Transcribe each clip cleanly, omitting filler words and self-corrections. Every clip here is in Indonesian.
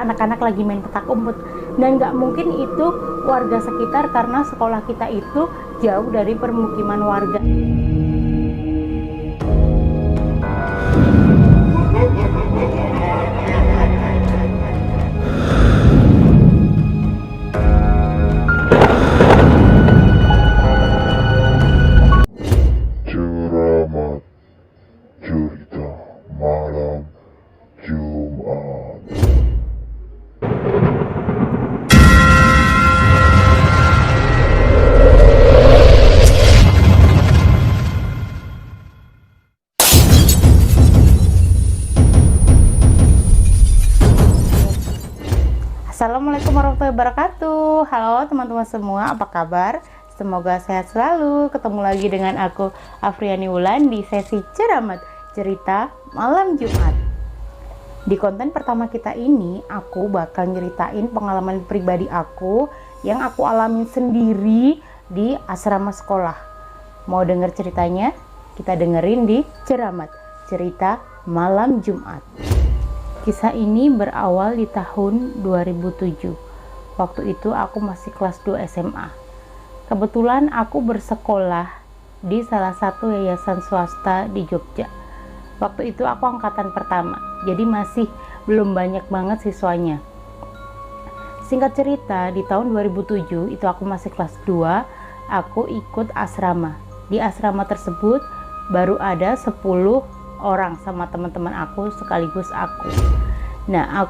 anak-anak lagi main petak umpet, dan nggak mungkin itu warga sekitar karena sekolah kita itu jauh dari permukiman warga. Cermat cerita malam Jumat. Assalamualaikum warahmatullahi wabarakatuh. Halo teman-teman semua, apa kabar? Semoga sehat selalu. Ketemu lagi dengan aku, Afriani Wulan, di sesi Cermat Cerita Malam Jumat. Di konten pertama kita ini, aku bakal nyeritain pengalaman pribadi aku yang aku alamin sendiri di asrama sekolah. Mau denger ceritanya? Kita dengerin di Cermat Cerita Malam Jumat. Kisah ini berawal di tahun 2007. Waktu itu aku masih kelas 2 SMA. Kebetulan aku bersekolah di salah satu yayasan swasta di Jogja. Waktu itu aku angkatan pertama, jadi masih belum banyak banget siswanya. Singkat cerita, di tahun 2007 itu aku masih kelas 2, aku ikut asrama. Di asrama tersebut baru ada 10 orang sama teman-teman aku sekaligus aku. Nah,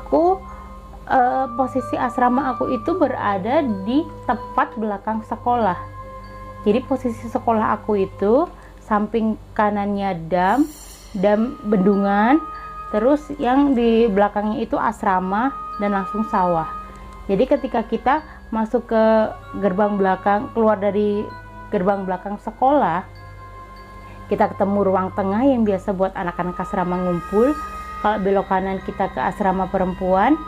posisi asrama aku itu berada di tepat belakang sekolah. Jadi posisi sekolah aku itu samping kanannya dam bendungan, terus yang di belakangnya itu asrama dan langsung sawah. Jadi ketika kita masuk ke gerbang belakang, keluar dari gerbang belakang sekolah, kita ketemu ruang tengah yang biasa buat anak-anak asrama ngumpul. Kalau belok kanan kita ke asrama perempuan,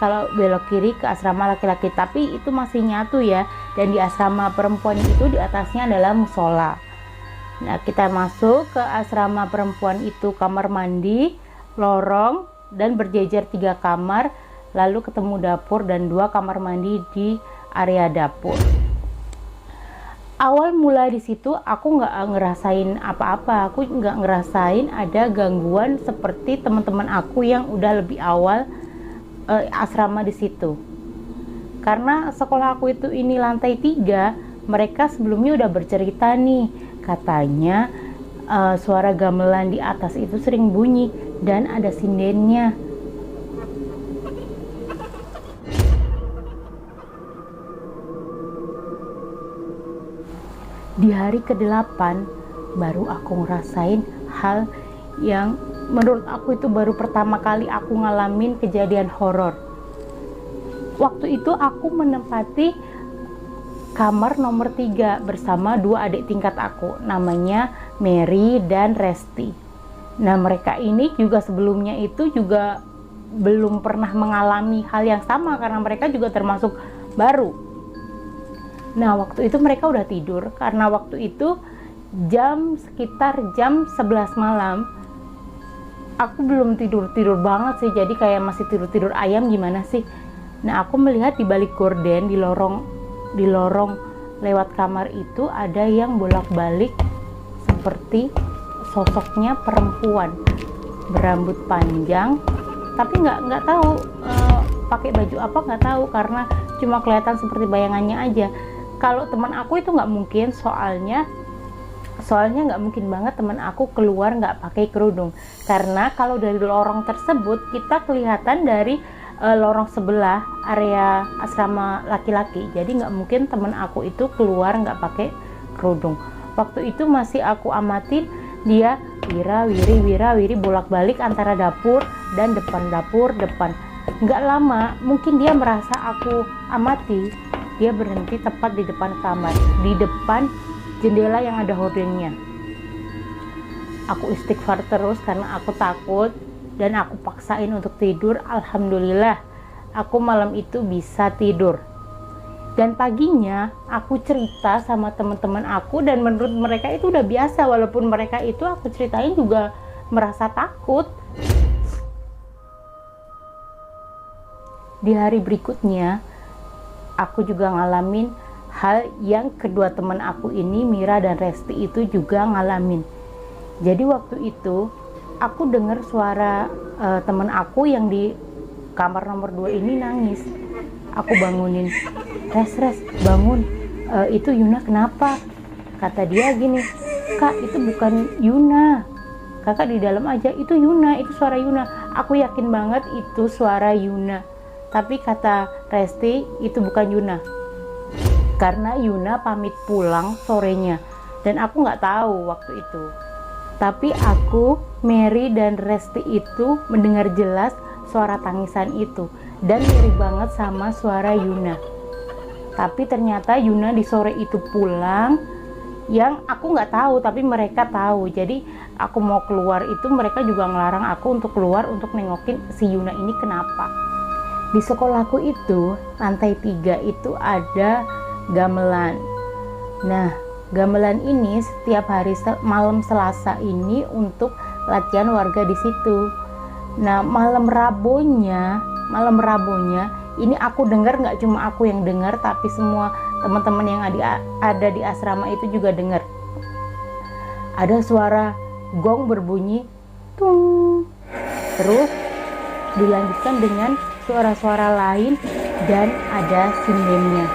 kalau belok kiri ke asrama laki-laki. Tapi itu masih nyatu ya. Dan di asrama perempuan itu di atasnya adalah musola. Nah, kita masuk ke asrama perempuan itu kamar mandi, lorong, dan berjejer 3 kamar. Lalu ketemu dapur dan 2 kamar mandi di area dapur. Awal mula di situ aku nggak ngerasain apa-apa, aku nggak ngerasain ada gangguan seperti teman-teman aku yang udah lebih awal asrama di situ. Karena sekolah aku itu ini lantai 3, mereka sebelumnya udah bercerita nih, katanya suara gamelan di atas itu sering bunyi dan ada sindennya. Di hari ke-8 baru aku ngerasain hal yang menurut aku itu baru pertama kali aku ngalamin kejadian horor. Waktu itu aku menempati kamar nomor 3 bersama 2 adik tingkat aku, namanya Mary dan Resti. Nah, mereka ini juga sebelumnya itu juga belum pernah mengalami hal yang sama karena mereka juga termasuk baru. Nah, waktu itu mereka udah tidur karena waktu itu sekitar jam 11 malam. Aku belum tidur banget sih, jadi kayak masih tidur ayam gimana sih. Nah, aku melihat di balik gorden di lorong lewat kamar itu ada yang bolak-balik seperti sosoknya perempuan berambut panjang, tapi nggak tahu pakai baju apa, nggak tahu karena cuma kelihatan seperti bayangannya aja. Kalau teman aku itu nggak mungkin, soalnya nggak mungkin banget teman aku keluar nggak pakai kerudung, karena kalau dari lorong tersebut kita kelihatan dari lorong sebelah area asrama laki-laki, jadi nggak mungkin teman aku itu keluar nggak pakai kerudung. Waktu itu masih aku amatin dia wira wiri bolak-balik antara dapur dan depan, nggak lama mungkin dia merasa aku amati, dia berhenti tepat di depan kamar, di depan jendela yang ada hordengnya. Aku istighfar terus karena aku takut dan aku paksain untuk tidur. Alhamdulillah aku malam itu bisa tidur. Dan paginya aku cerita sama teman-teman aku dan menurut mereka itu udah biasa, walaupun mereka itu aku ceritain juga merasa takut. di hari berikutnya aku juga ngalamin hal yang kedua teman aku ini, Mira dan Resti, itu juga ngalamin. Jadi waktu itu aku dengar suara teman aku yang di kamar nomor 2 ini nangis. Aku bangunin, Res bangun, itu Yuna kenapa? Kata dia gini, Kak itu bukan Yuna, kakak di dalam aja, itu Yuna, itu suara Yuna. Aku yakin banget itu suara Yuna, tapi kata Resti itu bukan Yuna, karena Yuna pamit pulang sorenya dan aku nggak tahu waktu itu. Tapi aku, Mary dan Resti itu mendengar jelas suara tangisan itu dan mirip banget sama suara Yuna. Tapi ternyata Yuna di sore itu pulang, yang aku nggak tahu tapi mereka tahu. Jadi aku mau keluar itu mereka juga ngelarang aku untuk keluar untuk nengokin si Yuna ini kenapa. Di sekolahku itu lantai 3 itu ada gamelan. Nah, gamelan ini setiap hari malam Selasa ini untuk latihan warga di situ. Nah, malam Rabonya ini aku dengar, nggak cuma aku yang dengar, tapi semua teman-teman yang ada di asrama itu juga dengar. Ada suara gong berbunyi, tung. Terus dilanjutkan dengan suara-suara lain dan ada sindennya.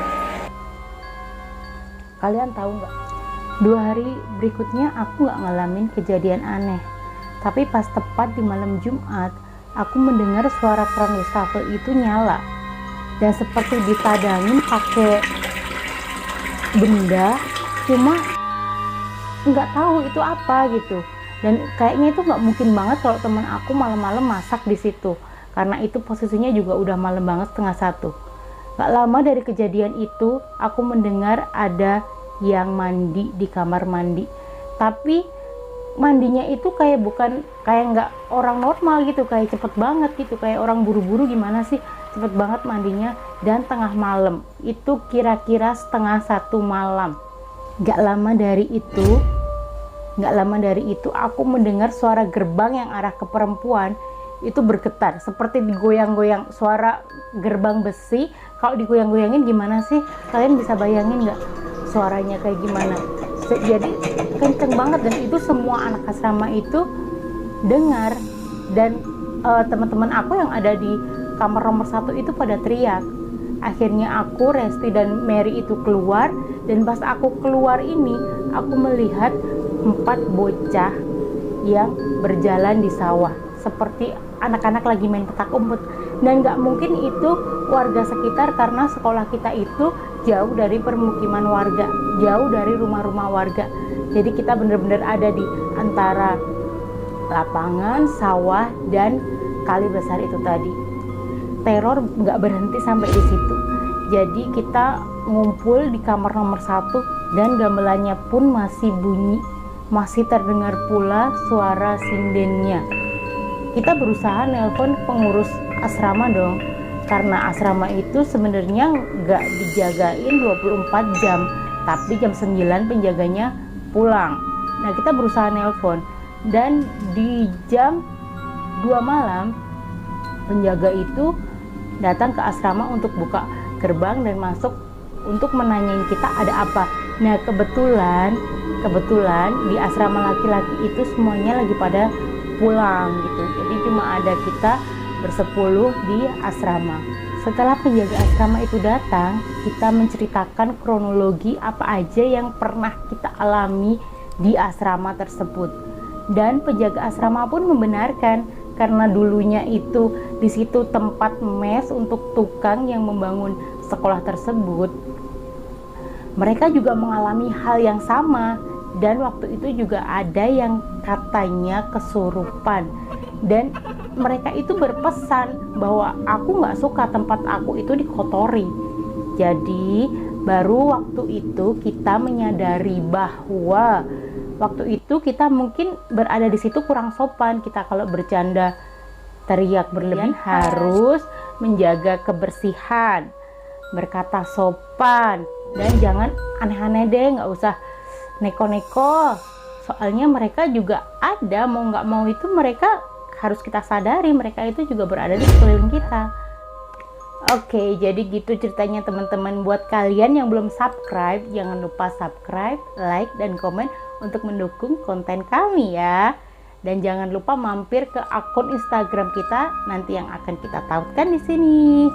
Kalian tahu nggak? 2 hari berikutnya aku nggak ngalamin kejadian aneh. Tapi pas tepat di malam Jumat, aku mendengar suara keran wastafel itu nyala. Dan seperti ditadangin pakai benda, cuma nggak tahu itu apa gitu. Dan kayaknya itu nggak mungkin banget kalau teman aku malam-malam masak di situ. Karena itu posisinya juga udah malam banget, 12:30. Gak lama dari kejadian itu, aku mendengar ada yang mandi di kamar mandi. Tapi mandinya itu kayak nggak orang normal gitu, kayak cepet banget gitu, kayak orang buru-buru gimana sih, cepet banget mandinya. Dan tengah malam, itu kira-kira 12:30 malam. Gak lama dari itu, aku mendengar suara gerbang yang arah ke perempuan itu bergetar, seperti digoyang-goyang. Suara gerbang besi, kalau digoyang-goyangin gimana sih? Kalian bisa bayangin nggak suaranya kayak gimana? Jadi kenceng banget, dan itu semua anak asrama itu dengar. Dan teman-teman aku yang ada di kamar nomor 1 itu pada teriak. Akhirnya aku, Resti dan Mary itu keluar, dan pas aku keluar ini aku melihat 4 bocah yang berjalan di sawah seperti anak-anak lagi main petak umpet. Dan nggak mungkin itu warga sekitar, karena sekolah kita itu jauh dari permukiman warga, jauh dari rumah-rumah warga. Jadi kita benar-benar ada di antara lapangan, sawah, dan kali besar itu tadi. Teror nggak berhenti sampai di situ. Jadi kita ngumpul di kamar nomor 1 dan gamelannya pun masih bunyi, masih terdengar pula suara sindennya. Kita berusaha nelpon pengurus asrama dong, karena asrama itu sebenarnya nggak dijagain 24 jam, tapi jam 9 penjaganya pulang. Nah, kita berusaha nelpon, dan di jam 2 malam penjaga itu datang ke asrama untuk buka gerbang dan masuk untuk menanyain kita ada apa. Nah, kebetulan di asrama laki-laki itu semuanya lagi pada pulang gitu. Jadi cuma ada kita bersepuluh di asrama. Setelah penjaga asrama itu datang, kita menceritakan kronologi apa aja yang pernah kita alami di asrama tersebut. Dan penjaga asrama pun membenarkan, karena dulunya itu di situ tempat mes untuk tukang yang membangun sekolah tersebut. Mereka juga mengalami hal yang sama, dan waktu itu juga ada yang katanya kesurupan. Dan mereka itu berpesan bahwa aku nggak suka tempat aku itu dikotori. Jadi baru waktu itu kita menyadari bahwa waktu itu kita mungkin berada di situ kurang sopan. Kita kalau bercanda teriak berlebihan, harus menjaga kebersihan, berkata sopan, dan jangan aneh-aneh deh, nggak usah neko-neko. Soalnya mereka juga ada, mau nggak mau itu mereka harus kita sadari, mereka itu juga berada di sekeliling kita. Oke, jadi gitu ceritanya teman-teman. Buat kalian yang belum subscribe, jangan lupa subscribe, like, dan komen untuk mendukung konten kami ya. Dan jangan lupa mampir ke akun Instagram kita nanti yang akan kita tautkan di sini.